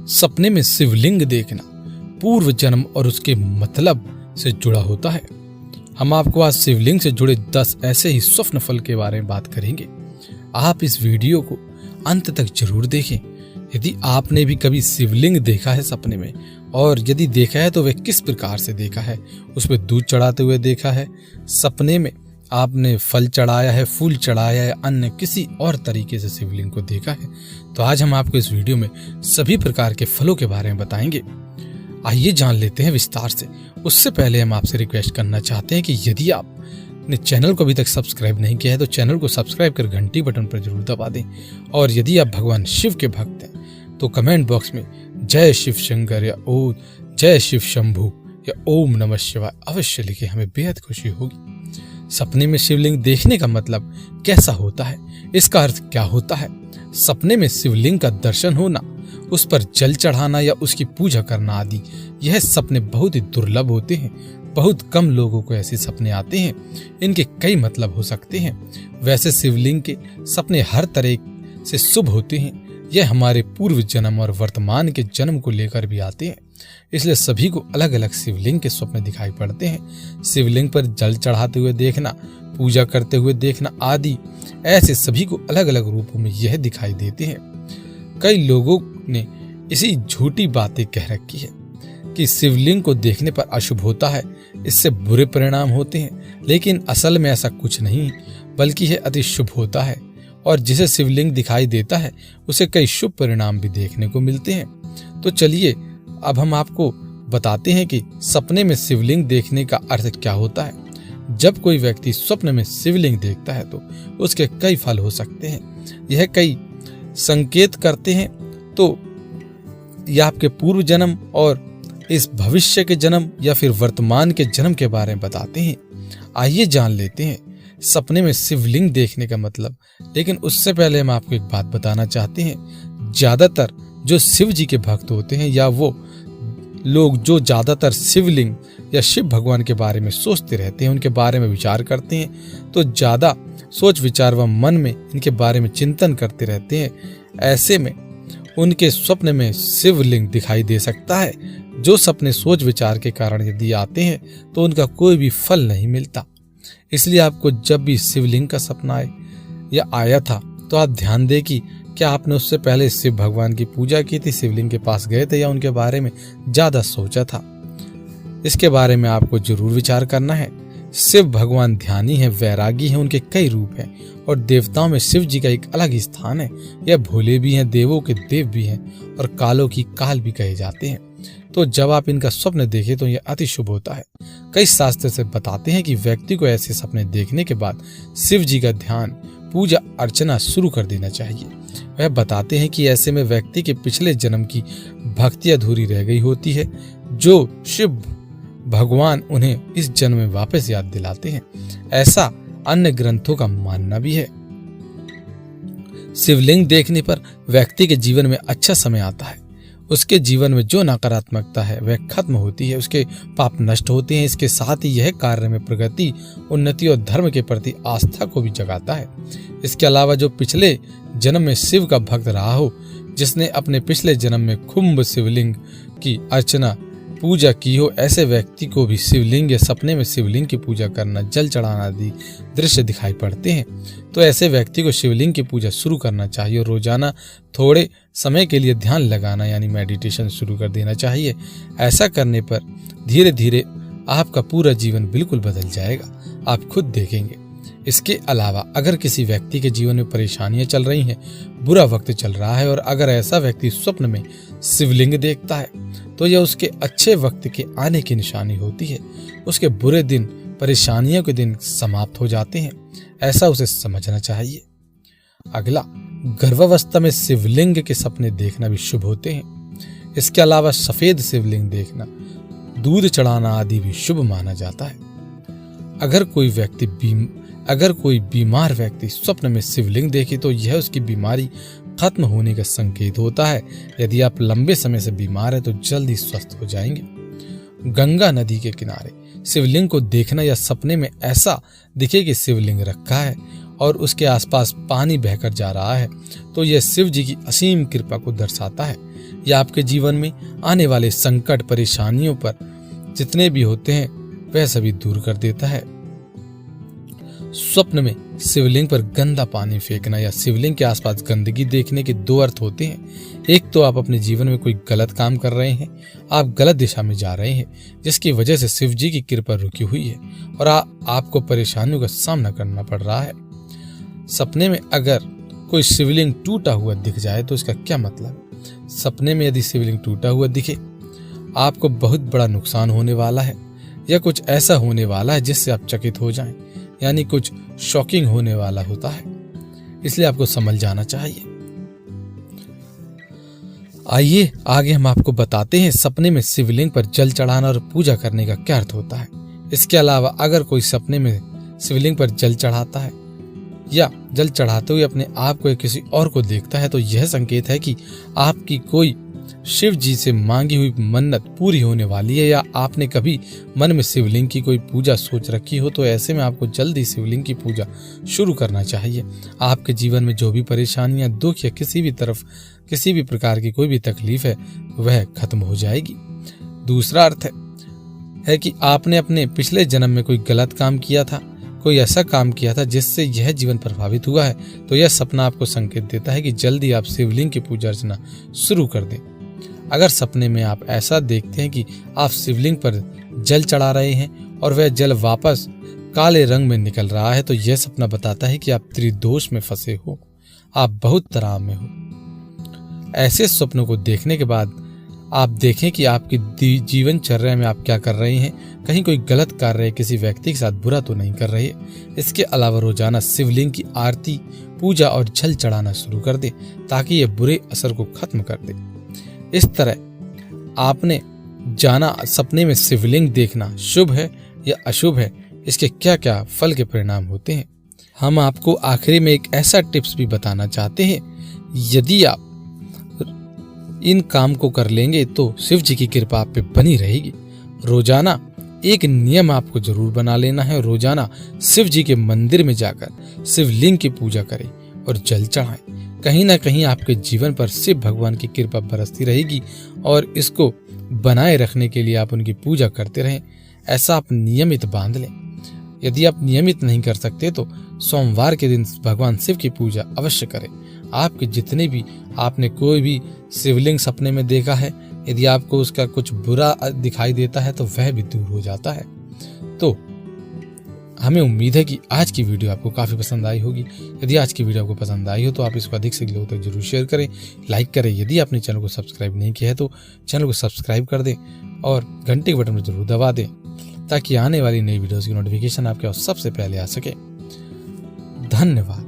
सपने में शिवलिंग देखना पूर्व जन्म और उसके मतलब से जुड़ा होता है। हम आपको आज शिवलिंग से जुड़े 10 ऐसे ही स्वप्न फल के बारे में बात करेंगे। आप इस वीडियो को अंत तक जरूर देखें। यदि आपने भी कभी शिवलिंग देखा है सपने में, और यदि देखा है तो वह किस प्रकार से देखा है, उसमें दूध चढ़ाते हुए देखा है, सपने में आपने फल चढ़ाया है, फूल चढ़ाया है, अन्य किसी और तरीके से शिवलिंग को देखा है, तो आज हम आपको इस वीडियो में सभी प्रकार के फलों के बारे में बताएंगे। आइए जान लेते हैं विस्तार से। उससे पहले हम आपसे रिक्वेस्ट करना चाहते हैं कि यदि आपने चैनल को अभी तक सब्सक्राइब नहीं किया है तो चैनल को सब्सक्राइब कर घंटी बटन पर जरूर दबा दें, और यदि आप भगवान शिव के भक्त हैं तो कमेंट बॉक्स में जय शिव शंकर या ओ जय शिव शंभू या ओम नमः शिवाय अवश्य लिखे, हमें बेहद खुशी होगी। सपने में शिवलिंग देखने का मतलब कैसा होता है, इसका अर्थ क्या होता है? सपने में शिवलिंग का दर्शन होना, उस पर जल चढ़ाना या उसकी पूजा करना आदि, यह सपने बहुत ही दुर्लभ होते हैं। बहुत कम लोगों को ऐसे सपने आते हैं। इनके कई मतलब हो सकते हैं। वैसे शिवलिंग के सपने हर तरह से शुभ होते हैं। यह हमारे पूर्व जन्म और वर्तमान के जन्म को लेकर भी आते हैं, इसलिए सभी को अलग अलग शिवलिंग के स्वप्न दिखाई पड़ते हैं। शिवलिंग पर जल चढ़ाते हुए देखना, पूजा करते हुए देखना आदि, ऐसे सभी को अलग अलग रूपों में यह दिखाई देते हैं। कई लोगों ने इसी झूठी बातें कह रखी है कि शिवलिंग को देखने पर अशुभ होता है, इससे बुरे परिणाम होते हैं, लेकिन असल में ऐसा कुछ नहीं, बल्कि यह अति शुभ होता है। और जिसे शिवलिंग दिखाई देता है उसे कई शुभ परिणाम भी देखने को मिलते हैं। तो चलिए अब हम आपको बताते हैं कि सपने में शिवलिंग देखने का अर्थ क्या होता है। जब कोई व्यक्ति स्वप्न में शिवलिंग देखता है तो उसके कई फल हो सकते हैं। यह कई संकेत करते हैं, तो यह आपके पूर्व जन्म और इस भविष्य के जन्म या फिर वर्तमान के जन्म के बारे में बताते हैं। आइए जान लेते हैं सपने में शिवलिंग देखने का मतलब। लेकिन उससे पहले हम आपको एक बात बताना चाहते हैं। ज्यादातर जो शिव जी के भक्त होते हैं या वो लोग जो ज्यादातर शिवलिंग या शिव भगवान के बारे में सोचते रहते हैं, उनके बारे में विचार करते हैं, तो ज्यादा सोच विचार व मन में इनके बारे में चिंतन करते रहते हैं। ऐसे में उनके स्वप्न में शिवलिंग दिखाई दे सकता है। जो सपने सोच विचार के कारण यदि आते हैं तो उनका कोई भी फल नहीं मिलता। इसलिए आपको जब भी शिवलिंग का सपना आए या आया था तो आप ध्यान दें कि क्या आपने उससे पहले शिव भगवान की पूजा की थी, शिवलिंग के पास गए थे, या उनके बारे में ज्यादा सोचा था। इसके बारे में आपको जरूर विचार करना है। शिव भगवान ध्यानी है, वैरागी है, उनके कई रूप हैं, और देवताओं में शिव जी का एक अलग ही स्थान है। यह भोले भी हैं, देवों के देव भी हैं, और कालों की काल भी कहे जाते हैं। तो जब आप इनका स्वप्न देखें तो यह अति शुभ होता है। कई शास्त्र से बताते हैं कि व्यक्ति को ऐसे सपने देखने के बाद शिव जी का ध्यान, पूजा अर्चना शुरू कर देना चाहिए। वह बताते हैं कि ऐसे में व्यक्ति के पिछले जन्म की भक्ति अधूरी रह गई होती है, जो शिव भगवान उन्हें इस जन्म में वापस याद दिलाते हैं। ऐसा अन्य ग्रंथों का मानना भी है। शिवलिंग देखने पर व्यक्ति के जीवन में अच्छा समय आता है। उसके जीवन में जो नकारात्मकता है वह खत्म होती है, उसके पाप नष्ट होते हैं। इसके साथ ही यह कार्य में प्रगति, उन्नति और धर्म के प्रति आस्था को भी जगाता है। इसके अलावा जो पिछले जन्म में शिव का भक्त रहा हो, जिसने अपने पिछले जन्म में खुम्ब शिवलिंग की अर्चना पूजा की हो, ऐसे व्यक्ति को भी शिवलिंग या सपने में शिवलिंग की पूजा करना, जल चढ़ाना आदि दृश्य दिखाई पड़ते हैं। तो ऐसे व्यक्ति को शिवलिंग की पूजा शुरू करना चाहिए और रोजाना थोड़े समय के लिए ध्यान लगाना यानी मेडिटेशन शुरू कर देना चाहिए। ऐसा करने पर धीरे धीरे आपका पूरा जीवन बिल्कुल बदल जाएगा, आप खुद देखेंगे। इसके अलावा अगर किसी व्यक्ति के जीवन में परेशानियां चल रही हैं, बुरा वक्त चल रहा है, और अगर ऐसा व्यक्ति स्वप्न में शिवलिंग देखता है तो यह उसके अच्छे वक्त के आने की निशानी होती है। उसके बुरे दिन, परेशानियों के दिन समाप्त हो जाते हैं, ऐसा उसे समझना चाहिए। अगला, गर्भावस्था में शिवलिंग के सपने देखना भी शुभ होते हैं। इसके अलावा सफेद शिवलिंग देखना, दूध चढ़ाना आदि भी शुभ माना जाता है। अगर कोई बीमार व्यक्ति स्वप्न में शिवलिंग देखे तो यह उसकी बीमारी खत्म होने का संकेत होता है। यदि आप लंबे समय से बीमार हैं तो जल्दी स्वस्थ हो जाएंगे। गंगा नदी के किनारे शिवलिंग को देखना या सपने में ऐसा दिखे कि शिवलिंग रखा है और उसके आसपास पानी बहकर जा रहा है, तो यह शिव जी की असीम कृपा को दर्शाता है। यह आपके जीवन में आने वाले संकट परेशानियों पर जितने भी होते हैं वह सभी दूर कर देता है। स्वप्न में शिवलिंग पर गंदा पानी फेंकना या शिवलिंग के आसपास गंदगी देखने के दो अर्थ होते हैं। एक तो आप अपने जीवन में कोई गलत काम कर रहे हैं, आप गलत दिशा में जा रहे हैं, जिसकी वजह से शिव जी की कृपा रुकी हुई है और आपको परेशानियों का सामना करना पड़ रहा है। सपने में अगर कोई शिवलिंग टूटा हुआ दिख जाए तो इसका क्या मतलब? सपने में यदि शिवलिंग टूटा हुआ दिखे, आपको बहुत बड़ा नुकसान होने वाला है या कुछ ऐसा होने वाला है जिससे आप चकित हो जाएं, यानी कुछ शॉकिंग होने वाला होता है, इसलिए आपको समझ जाना चाहिए। आइए आगे हम आपको बताते हैं सपने में शिवलिंग पर जल चढ़ाना और पूजा करने का क्या अर्थ होता है। इसके अलावा अगर कोई सपने में शिवलिंग पर जल चढ़ाता है या जल चढ़ाते हुए अपने आप को या किसी और को देखता है तो यह संकेत है कि आपकी कोई शिव जी से मांगी हुई मन्नत पूरी होने वाली है, या आपने कभी मन में शिवलिंग की कोई पूजा सोच रखी हो तो ऐसे में आपको जल्दी शिवलिंग की पूजा शुरू करना चाहिए। आपके जीवन में जो भी परेशानियां, दुख या किसी भी प्रकार की कोई भी तकलीफ है वह खत्म हो जाएगी। दूसरा अर्थ है कि आपने अपने पिछले जन्म में कोई गलत काम किया था, कोई ऐसा काम किया था जिससे यह जीवन प्रभावित हुआ है, तो यह सपना आपको संकेत देता है कि जल्दी आप शिवलिंग की पूजा अर्चना शुरू कर दें। अगर सपने में आप ऐसा देखते हैं कि आप शिवलिंग पर जल चढ़ा रहे हैं और वह जल वापस काले रंग में निकल रहा है, तो यह सपना बताता है कि आप त्रिदोष में फंसे हो, आप बहुत तनाव में हो। ऐसे स्वप्नों को देखने के बाद आप देखें कि आपकी जीवनचर्या में आप क्या कर रहे हैं, कहीं कोई गलत कार्य किसी व्यक्ति के साथ बुरा तो नहीं कर रहे। इसके अलावा रोजाना शिवलिंग की आरती, पूजा और जल चढ़ाना शुरू कर दे ताकि यह बुरे असर को खत्म कर दे। इस तरह आपने जाना सपने में शिवलिंग देखना शुभ है या अशुभ है, इसके क्या क्या फल के परिणाम होते हैं। हम आपको आखिरी में एक ऐसा टिप्स भी बताना चाहते हैं, यदि आप इन काम को कर लेंगे तो शिव जी की कृपा आप पे बनी रहेगी। रोजाना एक नियम आपको जरूर बना लेना है, रोजाना शिव जी के मंदिर में जाकर शिवलिंग की पूजा करें और जल चढ़ाएं। कहीं ना कहीं आपके जीवन पर शिव भगवान की कृपा बरसती रहेगी और इसको बनाए रखने के लिए आप उनकी पूजा करते रहें। ऐसा आप नियमित बांध लें। यदि आप नियमित नहीं कर सकते तो सोमवार के दिन भगवान शिव की पूजा अवश्य करें। आपके जितने भी आपने कोई भी शिवलिंग सपने में देखा है, यदि आपको उसका कुछ बुरा दिखाई देता है तो वह भी दूर हो जाता है। तो हमें उम्मीद है कि आज की वीडियो आपको काफ़ी पसंद आई होगी। यदि आज की वीडियो आपको पसंद आई हो तो आप इसको अधिक से लोगों तक जरूर शेयर करें, लाइक करें। यदि आपने चैनल को सब्सक्राइब नहीं किया है तो चैनल को सब्सक्राइब कर दें और घंटे के बटन को जरूर दबा दें ताकि आने वाली नई वीडियोज़ की नोटिफिकेशन आपके पास सबसे पहले आ सके। धन्यवाद।